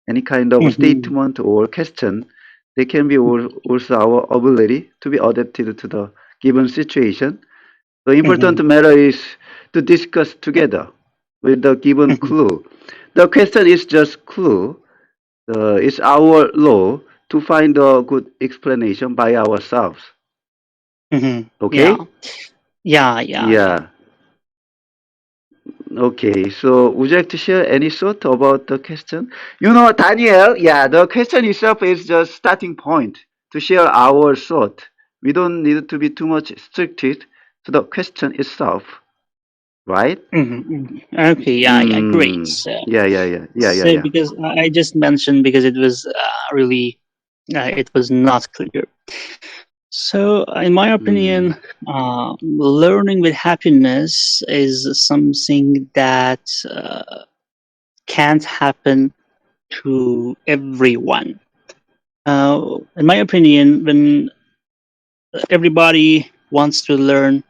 any kind of Mhm. statement or question, they can be also our ability to be adapted to the given situation. The important Mhm. matter is to discuss together with the given Mhm. clue. The question is just clue. It's our law to find a good explanation by ourselves. Mhm. Yeah. Okay? Yeah. Yeah. Yeah. Yeah. Okay. So would you like to share any thought about the question? You know, Daniel, yeah, the question itself is just starting point to share our thought. We don't need to be too much restricted to the question itself, right? Mhm. Mhm. Okay. Yeah. Yeah. Great. Mm. Yeah, yeah, yeah, yeah, yeah, So yeah. because I just mentioned because it was really it was not clear. So in my opinion, Mm. learning with happiness is something that can't happen to everyone. In my opinion, when everybody wants to learn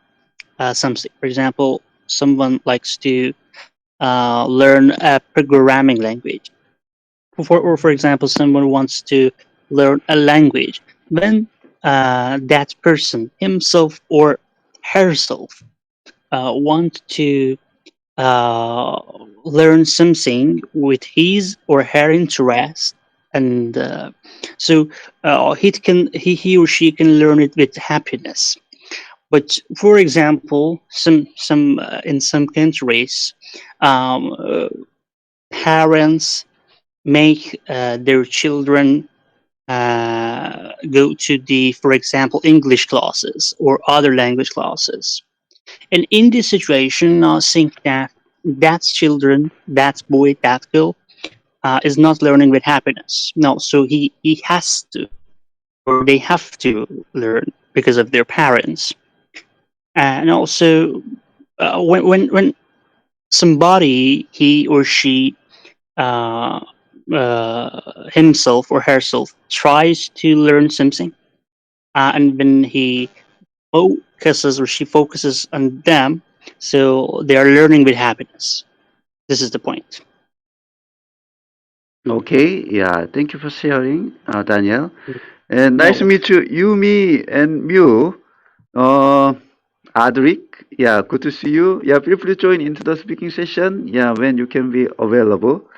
something, for example, someone likes to learn a programming language, or for example, someone wants to learn a language, when that person himself or herself want to uh, learn something with his or her interest, and he or she can learn it with happiness. But for example, some in some countries, um, uh, parents make their children go to the, for example, English classes or other language classes. And in this situation, I think that that children, that boy, that girl, is not learning with happiness. No, so he has to, or they have to learn because of their parents. And also, when somebody, he or she, uh, himself or herself, tries to learn something, and when he focuses or she focuses on them, so they are learning with happiness. This is the point. Okay. Yeah. Thank you for sharing, Daniel. And No, nice to meet you, Yumi and Mew. Uh, Adric, yeah, good to see you. Yeah, feel free to join into the speaking session. Yeah, when you can be available.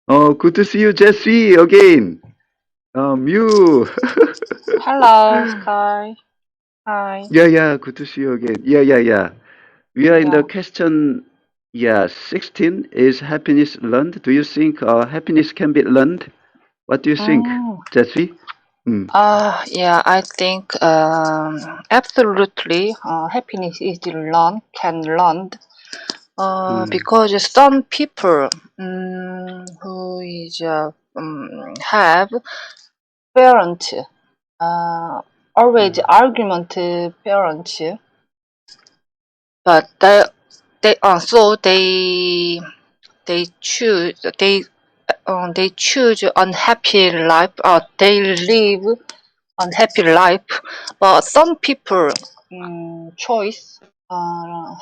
Oh, good to see you, Jesse, again. Mew. Hello, Sky. Hi. Yeah, yeah, good to see you again. Yeah, yeah, yeah. We are in the Yeah. question, yeah, 16. Is happiness learned? Do you think happiness can be learned? What do you think, Mm. Jesse? Mm. Yeah, I think absolutely happiness is learned, can learn. Mm. Because some people who is have parent always Mm. argument parents, but they choose they choose unhappy life or they live unhappy life. But some people choice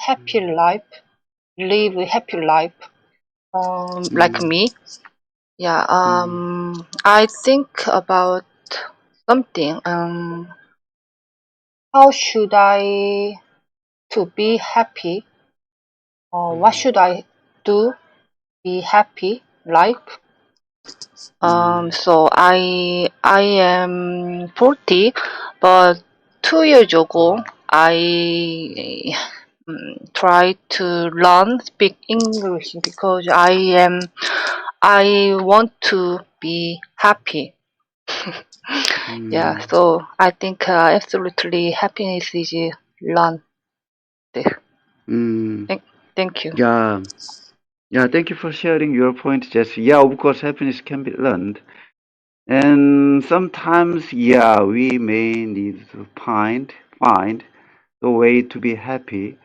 happy life, live happy life. Like Mm. me, yeah. Mm. I think about something. How should I to be happy? Or what Mm. should I do be happy? Life. Mm. So I am 40, but 2 years ago I tried to learn speak English because I want to be happy. Yeah, Mm. so I think absolutely happiness is learned. Mm. Thank, thank you. Yeah. Yeah, thank you for sharing your point, Jesse. Yeah, of course, happiness can be learned. And sometimes, yeah, we may need to find the way to be happy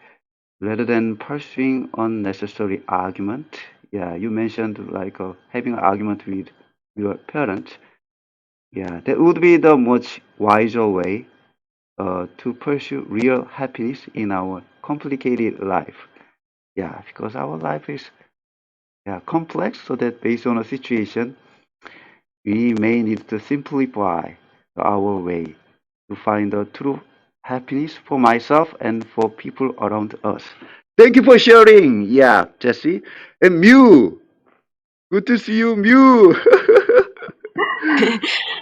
rather than pursuing unnecessary argument. Yeah, you mentioned like having an argument with your parents. Yeah, that would be the much wiser way to pursue real happiness in our complicated life. Yeah, because our life is, yeah, complex, so that based on a situation, we may need to simplify our way to find the true happiness for myself and for people around us. Thank you for sharing. Yeah, Jesse. And Mew, good to see you, Mew.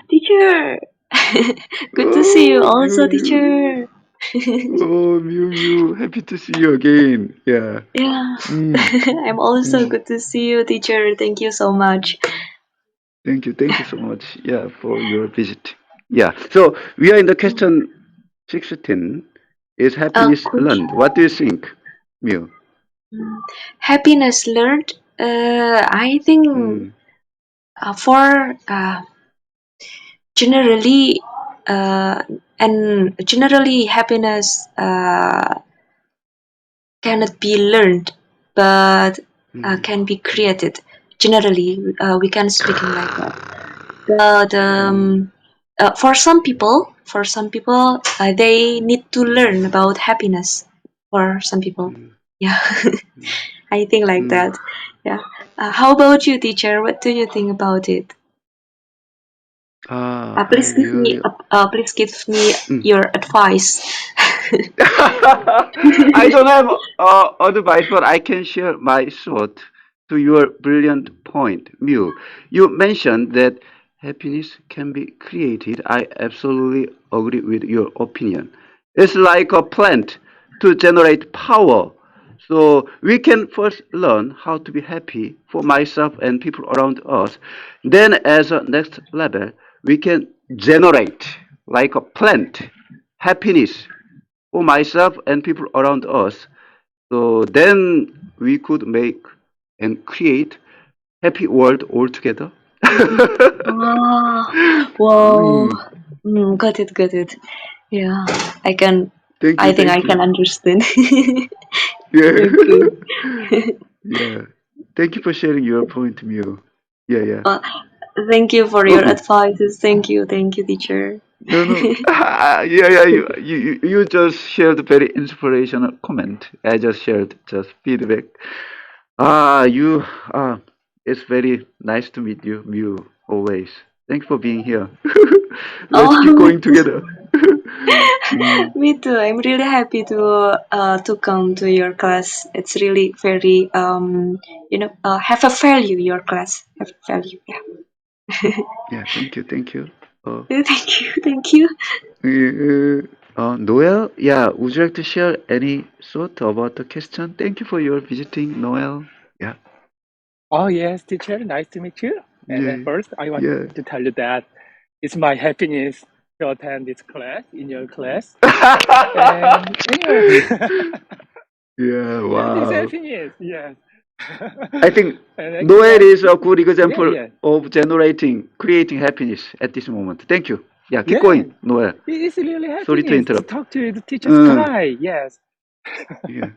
Teacher, good to see you Oh, Mew, also, Mew. teacher. Oh, Mew, Mew. Happy to see you again. Yeah. Yeah, Mm, I'm also mm. good to see you, teacher. Thank you so much. Thank you. Thank you so much. Yeah, for your visit. Yeah. So we are in the question 16. Is happiness Could learned? What do you think, Mew? happiness learned? I think Mm, for generally, uh, and generally happiness cannot be learned, but mm, can be created. Generally, we can speaking like that. But mm, for some people, they need to learn about happiness. For some people, mm, yeah, mm, I think like mm. that. Yeah. How about you, teacher? What do you think about it? I really. Please give me Mm. your advice. I don't have advice, but I can share my thought to your brilliant point, Mew. You mentioned that happiness can be created. I absolutely agree with your opinion. It's like a plant to generate power. So we can first learn how to be happy for myself and people around us. Then, as a next level, we can generate, like a plant, happiness for myself and people around us. So then we could make and create happy world altogether. Ah, wow. Mm, Got it, got it. Yeah, I can. thank I you, think I thank can you. understand. Yeah. Okay. Yeah. Thank you for sharing your point, Mio. Yeah, yeah. Uh, Thank you for your Oh, advices. Thank you, teacher. no, no. Yeah, yeah. You just shared a very inspirational comment. I just shared just feedback. You. It's very nice to meet you, Mew. Always. Thanks for being here. Let's Oh, keep going together. Mm, me too. I'm really happy to come to your class. It's really very have a value. Your class have value. Yeah. yeah. Thank you. Thank you. Uh, Thank you. Thank you. Noel. Yeah. Would you like to share any thought about the question? Thank you for your visiting, Noel. Yeah. Oh, yes, teacher, nice to meet you. And Yeah. first, I want Yeah. to tell you that it's my happiness to attend this class in your class. And anyway, Yeah. that is Wow. happiness, yes. I think And actually, Noel I is a think, good yeah, example yeah, of creating happiness at this moment. Thank you. Yeah, keep yeah, going, Noel. it is really Sorry to happiness to interrupt. talk to the teacher Uh, Sky, yes. yeah.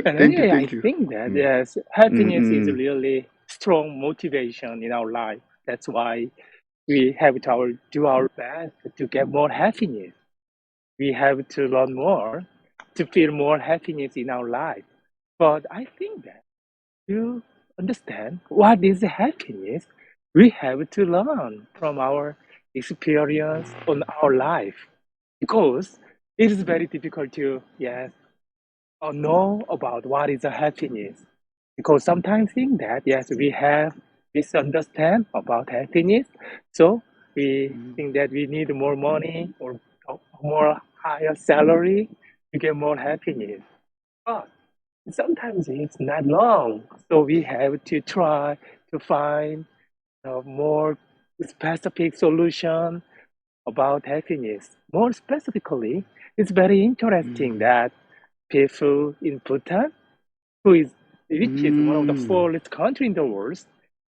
And Thank you, anyway, I thank you. think that, Mm, yes, mm, happiness is mm, really strong motivation in our life. That's why we have to do our best to get more happiness. We have to learn more to feel more happiness in our life. But I think that to understand what is happiness, we have to learn from our experience on our life because it is very difficult to yes know about what is a happiness because sometimes think that yes we have misunderstand about happiness so we mm, think that we need more money or more higher salary to get more happiness but sometimes it's not long so we have to try to find a more specific solution about happiness more specifically it's very interesting mm, that people in Bhutan who is which is one of the mm, poorest country in the world,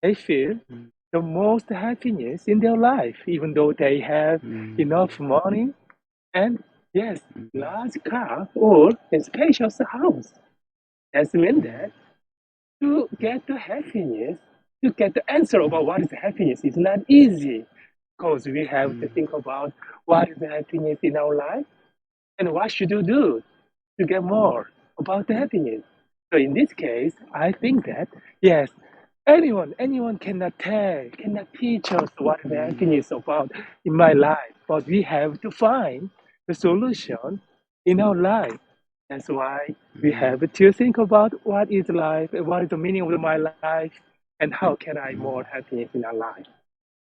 they feel mm, the most happiness in their life, even though they have mm, enough money and yes, mm, large car or a spacious house. That means mm, that to get the happiness, to get the answer about what is happiness is not easy because we have to mm, think about what is happiness in our life and what should you do to get more about the happiness. So in this case, I think that yes, anyone cannot teach us what happiness is about in my life. But we have to find the solution in our life. That's why we have to think about what is life, and what is the meaning of my life, and how can I more happiness in our life.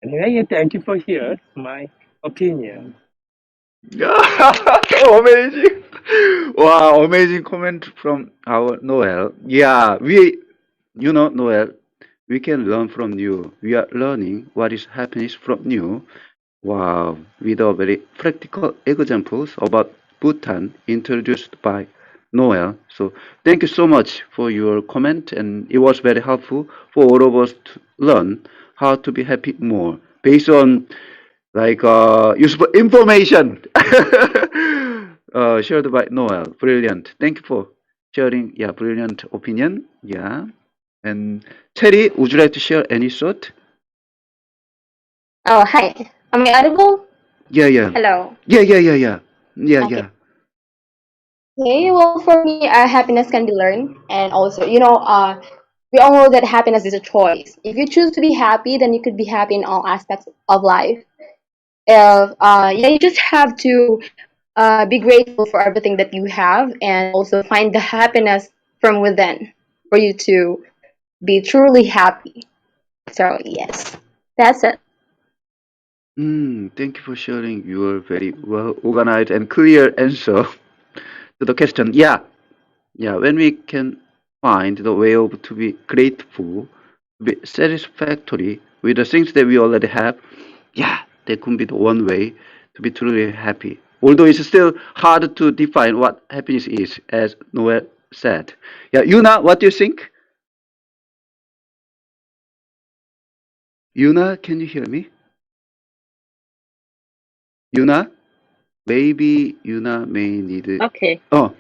Anyway, thank you for hearing my opinion. Amazing. Wow, amazing comment from our Noel. Yeah, Noel, we can learn from you. We are learning what is happiness from you. Wow, with a very practical examples about Bhutan introduced by Noel. So thank you so much for your comment, and it was very helpful for all of us to learn how to be happy more based on like useful information shared by Noel. Brilliant. Thank you for sharing. Yeah, brilliant opinion. Yeah. And Terry, would you like to share any thought? Oh, hi. Am I audible? Yeah, yeah. Hello. Yeah, Okay. yeah. Okay, well, for me, happiness can be learned. And also, we all know that happiness is a choice. If you choose to be happy, then you could be happy in all aspects of life. You just have to be grateful for everything that you have and also find the happiness from within for you to be truly happy. So, yes, that's it. Thank you for sharing your very well organized and clear answer to the question. Yeah, yeah. When we can find the way of to be grateful, be satisfactory with the things that we already have, yeah, that could be the one way to be truly happy. Although it's still hard to define what happiness is, as Noel said. Yeah, Yuna, what do you think? Yuna, can you hear me? Yuna? Maybe Yuna may need. Okay, Oh,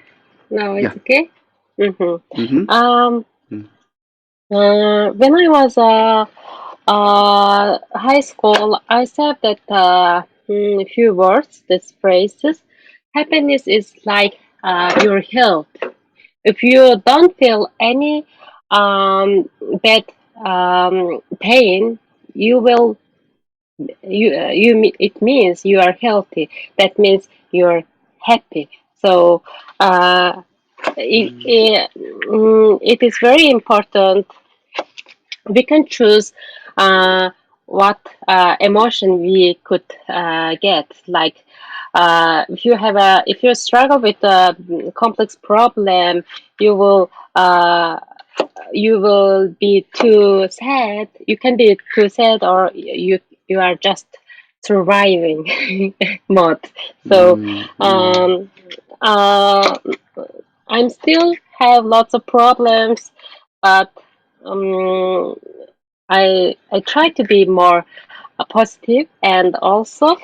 now yeah. it's okay. Mm-hmm. Um, Mm. when I was high school, I said that a few words, these phrases. Happiness is like your health. If you don't feel any bad pain, you will it means you are healthy. That means you're happy. So it is very important. We can choose what emotion we could get. Like if you struggle with a complex problem, you will you will be too sad. You can be too sad, or you are just surviving mode. So Mm, mm, um, uh, I'm still have lots of problems, but um, I try to be more positive, and also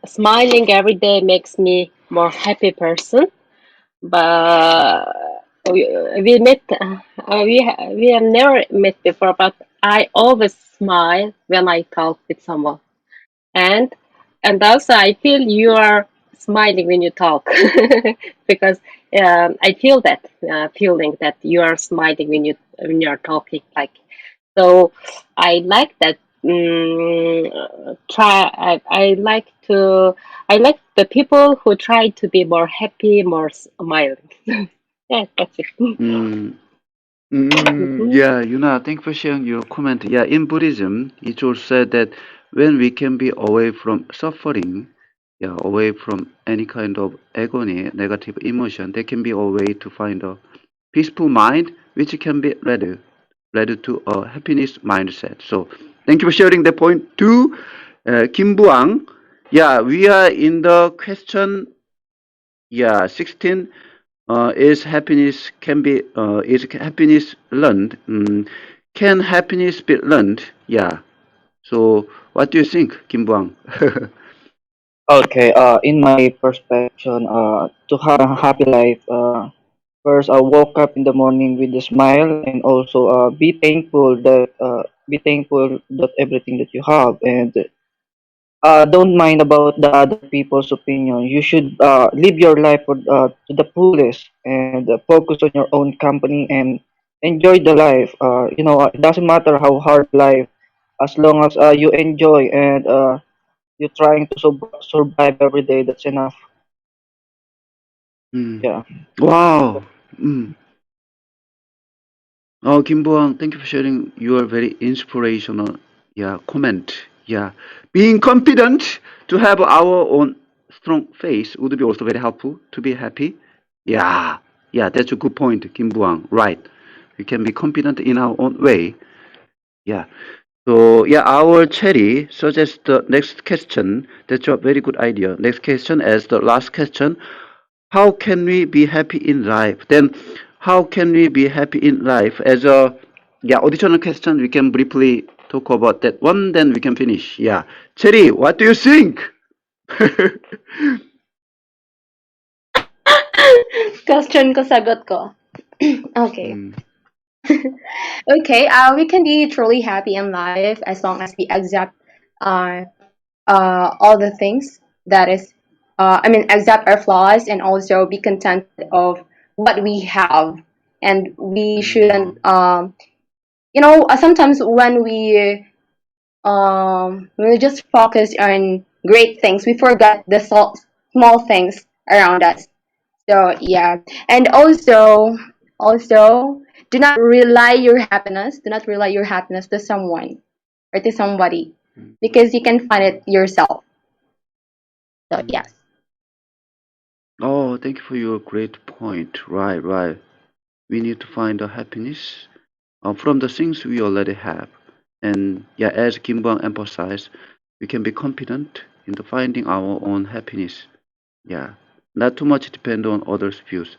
smiling every day makes me more happy person. But we met we have never met before, but I always smile when I talk with someone, and also I feel you are smiling when you talk because I feel that feeling that you are smiling when you're talking, like. So I like that. I like the people who try to be more happy, more smiling. Yeah, that's it. mm, Mhm. yeah, Yuna, thank you for sharing your comment. Yeah, in Buddhism, it's also said that when we can be away from suffering, yeah, away from any kind of agony, negative emotion, there can be a way to find a peaceful mind, which can be led to a happiness mindset. So, thank you for sharing that point too, Kim Buang. Yeah, we are in the question. Yeah, 16. Is happiness learned? Can happiness be learned? Yeah. So what do you think, Kim Buang? Okay, in my perspective, to have a happy life, first, woke up in the morning with a smile, and also be thankful that everything that you have, and don't mind about the other people's opinion. You should live your life to the fullest, and focus on your own company, and enjoy the life. It doesn't matter how hard life, as long as you enjoy and you're trying to survive every day. That's enough. Mm. Yeah. Wow. Mm. Oh, Kim Boang, thank you for sharing your very inspirational, comment. Yeah, being confident to have our own strong face would be also very helpful to be happy. Yeah, yeah, that's a good point, Kim Boang. Right, we can be confident in our own way. Yeah. So yeah, our Cherry suggests the next question. That's a very good idea. Next question as the last question. How can we be happy in life? Then, how can we be happy in life? As a additional question, we can briefly talk about that one. Then we can finish. Yeah, Cherry, what do you think? Question ko, sagot ko. Okay. Mm, Okay, we can be truly happy in life as long as we accept uh, all the things that is, accept our flaws and also be content of what we have. And we shouldn't, sometimes when we just focus on great things, we forget the small things around us. So yeah, and also do not rely your happiness. Do not rely your happiness to someone or to somebody, mm, because you can find it yourself. So mm. yes. Oh, thank you for your great point. Right, right. We need to find the happiness from the things we already have. And yeah, as Kim Bang emphasized, we can be confident in the finding our own happiness. Yeah, not too much depend on others' views.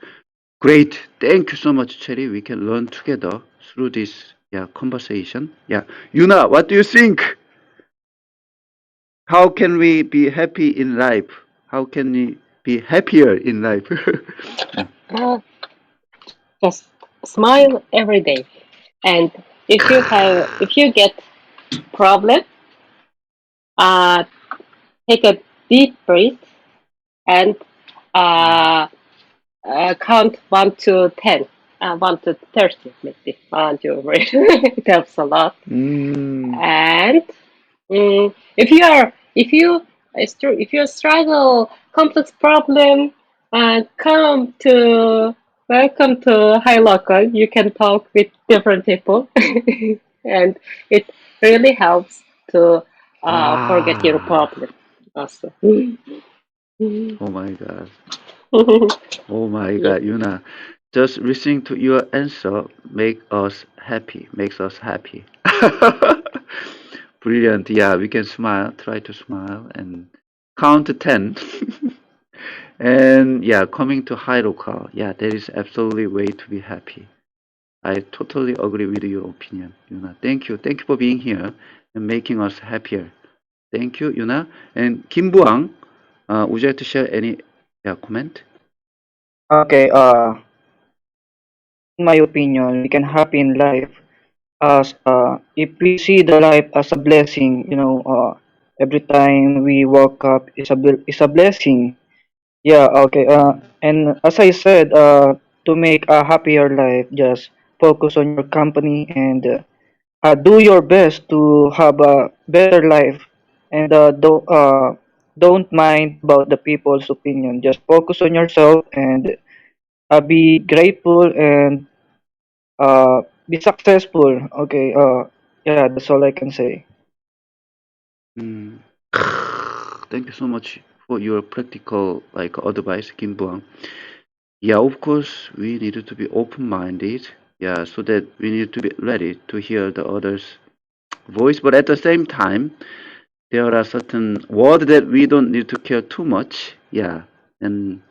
Great, thank you so much, Cherry. We can learn together through this conversation. Yeah, Yuna, what do you think? How can we be happy in life? How can we be happier in life? Uh, just smile every day. And if you get problem, uh, take a deep breath and uh, count 1 to 10, 1 to 30, maybe. It helps a lot. Mm, And if you struggle complex problem, come to welcome to High Local. You can talk with different people, and it really helps to forget your ah, problem also. oh my God. Oh my Yes. God, Yuna. Just listening to your answer makes us happy. Brilliant. Yeah, we can smile, try to smile and count to 10. And yeah, coming to Hiroka, yeah, there is absolutely way to be happy. I totally agree with your opinion, Yuna. Thank you. Thank you for being here and making us happier. Thank you, Yuna. And Kim Buang, would you like to share any comment? Okay. In my opinion, we can happy in life as if we see the life as a blessing. Every time we wake up is a blessing. Yeah. Okay. And as I said, to make a happier life, just focus on your company and do your best to have a better life, and don't mind about the people's opinion. Just focus on yourself and be grateful and be successful. Okay. Yeah, that's all I can say. Mm. Thank you so much for your practical advice, Kim Buang. Yeah, of course, we needed to be open-minded. Yeah, so that we need to be ready to hear the other's voice. But at the same time, there are certain words that we don't need to care too much. Yeah, and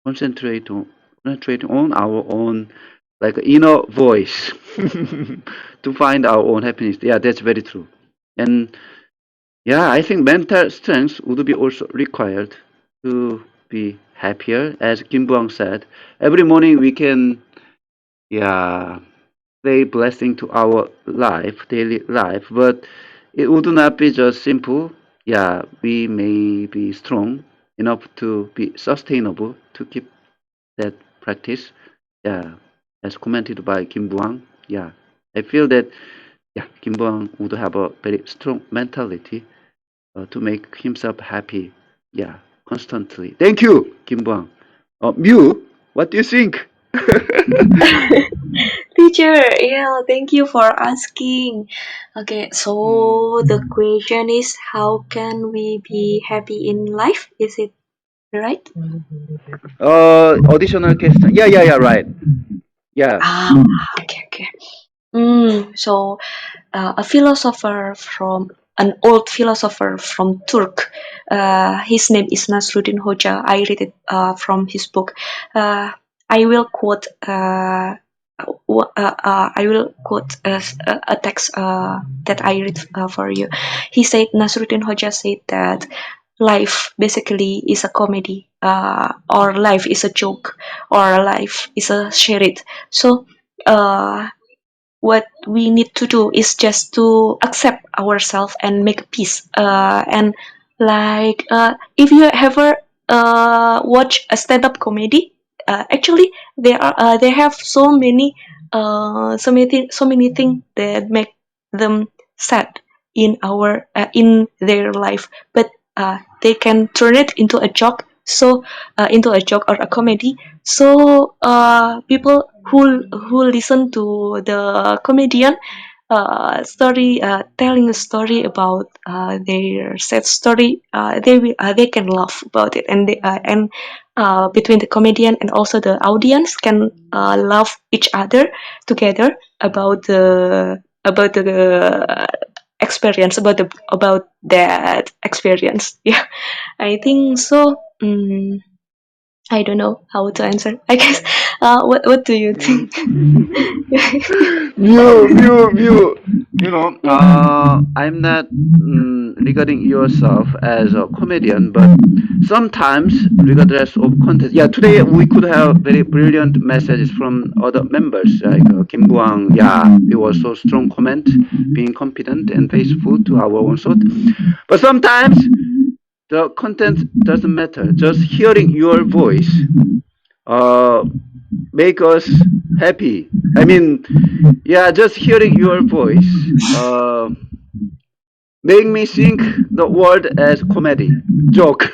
concentrate on our own inner voice to find our own happiness. Yeah, that's very true. And yeah, I think mental strength would be also required to be happier. As Kim Buang said, every morning we can, yeah, say blessing to our life, daily life, but it would not be just simple. Yeah, we may be strong enough to be sustainable to keep that practice. Yeah, as commented by Kim Buang. Yeah, I feel that yeah, Kim Bong would have a very strong mentality to make himself happy. Yeah, constantly. Thank you, Kim Bong. Mew, what do you think? Teacher, yeah, thank you for asking. Okay, so the question is, how can we be happy in life? Is it right? Additional question. Yeah, right. Yeah. Ah, okay. So a philosopher from an old philosopher from Turk. His name is Nasruddin Hoja. I read it from his book. I will quote. I will quote a text that I read for you. He said, Nasruddin Hoja said that life basically is a comedy, or life is a joke, or life is a charade. So, what we need to do is just to accept ourselves and make peace. And like, if you ever watch a stand-up comedy, actually they have so many things that make them sad in their life, but they can turn it into a joke. So into a joke or a comedy, so people who listen to the comedian story, telling a story about their sad story, they can laugh about it, and between the comedian and also the audience can love each other together about the experience, about that experience. Yeah, I think so. I don't know how to answer. I guess. What do you think? Mew. You know, I'm not regarding yourself as a comedian, but sometimes, regardless of content, yeah, today we could have very brilliant messages from other members, like Kim Buang. Yeah, it was so strong comment, being confident and faithful to our own thought. But sometimes the content doesn't matter. Just hearing your voice make us happy. I mean, yeah, just hearing your voice make me think the word as comedy, joke.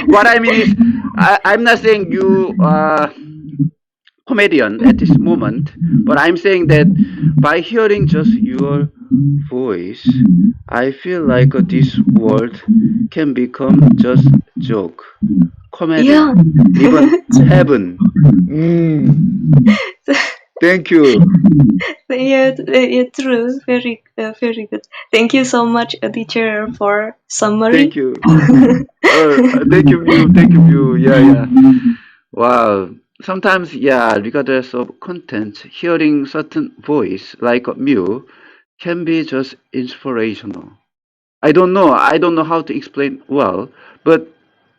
What I mean is, I'm not saying you are comedian at this moment, but I'm saying that by hearing just your voice, I feel like this world can become just joke, comedy, Yeah. even heaven. Thank you. Yeah, true. Very good. Thank you so much, teacher, for Thank summary. you. Thank you, Mew. Thank you, Mew. Yeah. Wow. Sometimes, yeah, regardless of content, hearing certain voice like Mew can be just inspirational. I don't know. I don't know how to explain well, but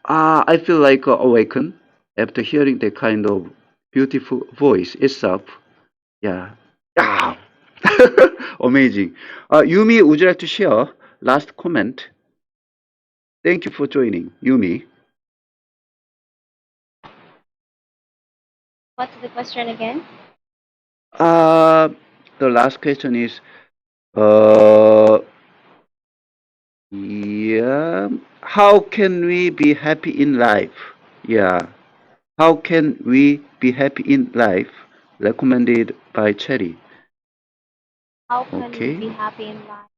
I feel like awakened after hearing that kind of beautiful voice itself. Yeah. Yeah. Amazing. Yumi, would you like to share last comment? Thank you for joining, Yumi. What's the question again? Uh, the last question is, uh, yeah, how can we be happy in life? Yeah, how can we be happy in life? Recommended by Cherry. How can we Okay, be happy in life?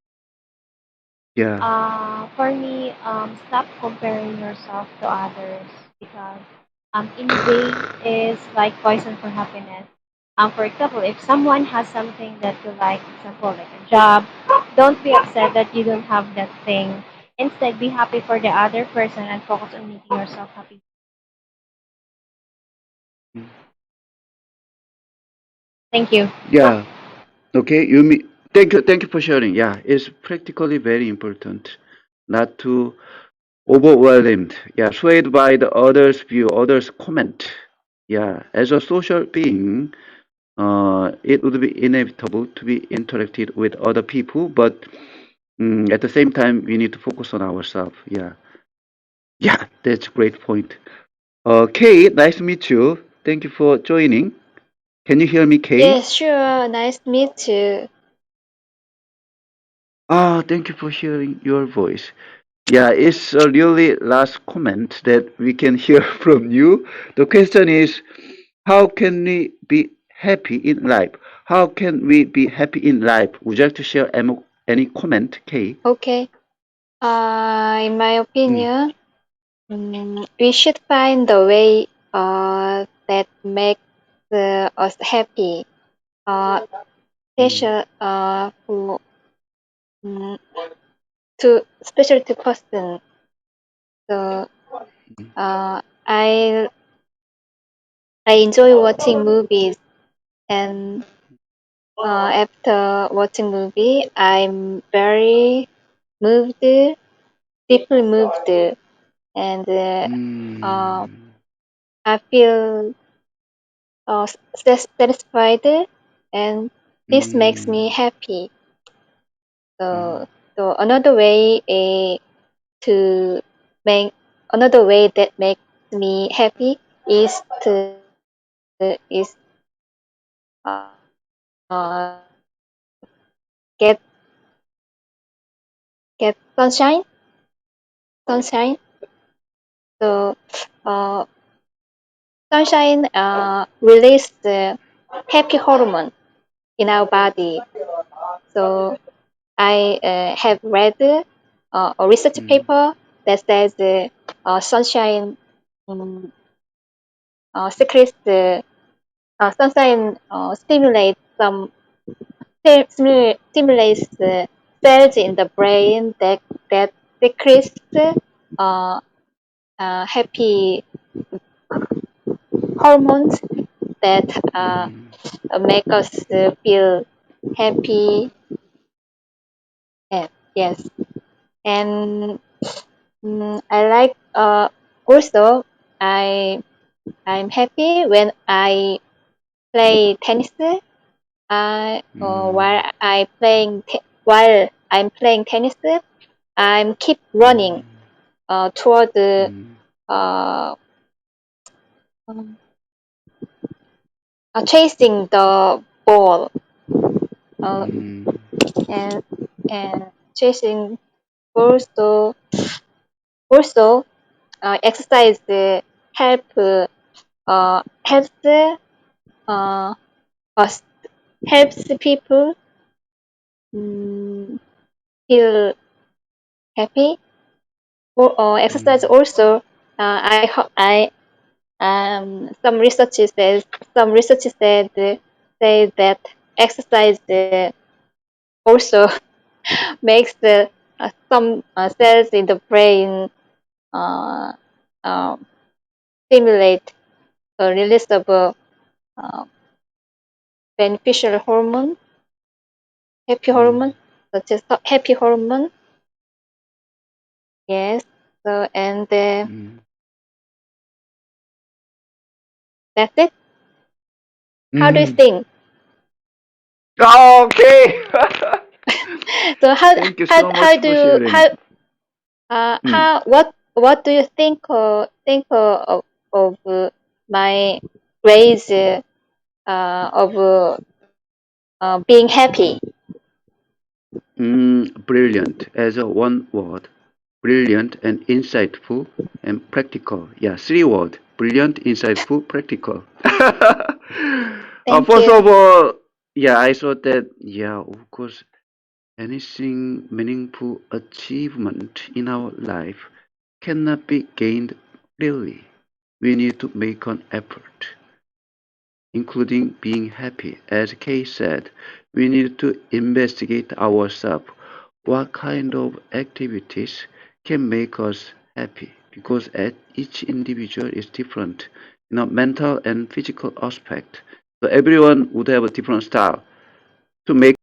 yeah. For me, stop comparing yourself to others because envy is like poison for happiness. For example, if someone has something that you like, for example, like a job, don't be upset that you don't have that thing. Instead, be happy for the other person and focus on making yourself happy. Thank you. Yeah, okay, Yumi. Thank you for sharing. Yeah, it's practically very important not to overwhelmed, yeah, swayed by the others' view, others' comment. Yeah, as a social being, it would be inevitable to be interacted with other people, but at the same time, we need to focus on ourselves. Yeah, that's a great point. Okay, nice to meet you. Thank you for joining. Can you hear me, Kay? Yes, sure. Nice to meet you. Ah, thank you for sharing your voice. Yeah, it's a really last comment that we can hear from you. The question is, how can we be happy in life? How can we be happy in life? Would you like to share any comment, Kay? Okay. In my opinion, we should find the way that makes us happy. Special for to special to person. So I enjoy watching movies, and after watching movie, I'm very moved, deeply moved, and I feel satisfied, and this makes me happy. So, so another way to make another way that makes me happy is to is uh, get get sunshine. So sunshine release the happy hormone in our body. So I have read a research paper that says sunshine secretes the sunshine stimulates stimulates the cells in the brain that secretes uh, happy hormones that make us feel happy. Yes, and I like also I'm happy when I play tennis. While I'm playing tennis, I'm keep running toward the uh, um, chasing the ball and chasing balls. So also exercise help helps uh, us helps people feel happy. Or exercise also. Some research said say that exercise also makes some cells in the brain uh, uh, stimulate a release of beneficial hormone, happy hormone, such as happy hormone. Yes. So and that's it. How do you think? Okay. So Thank you so much for sharing. what do you think of my ways of being happy? Brilliant as a one word. Brilliant and insightful and practical. Yeah, three word. Brilliant, insightful, practical. Thank First you. of all, yeah, I thought that, yeah, of course, anything meaningful achievement in our life cannot be gained freely. We need to make an effort, including being happy. As Kay said, we need to investigate ourselves. What kind of activities can make us happy? Because each individual is different, mental and physical aspect. So everyone would have a different style to make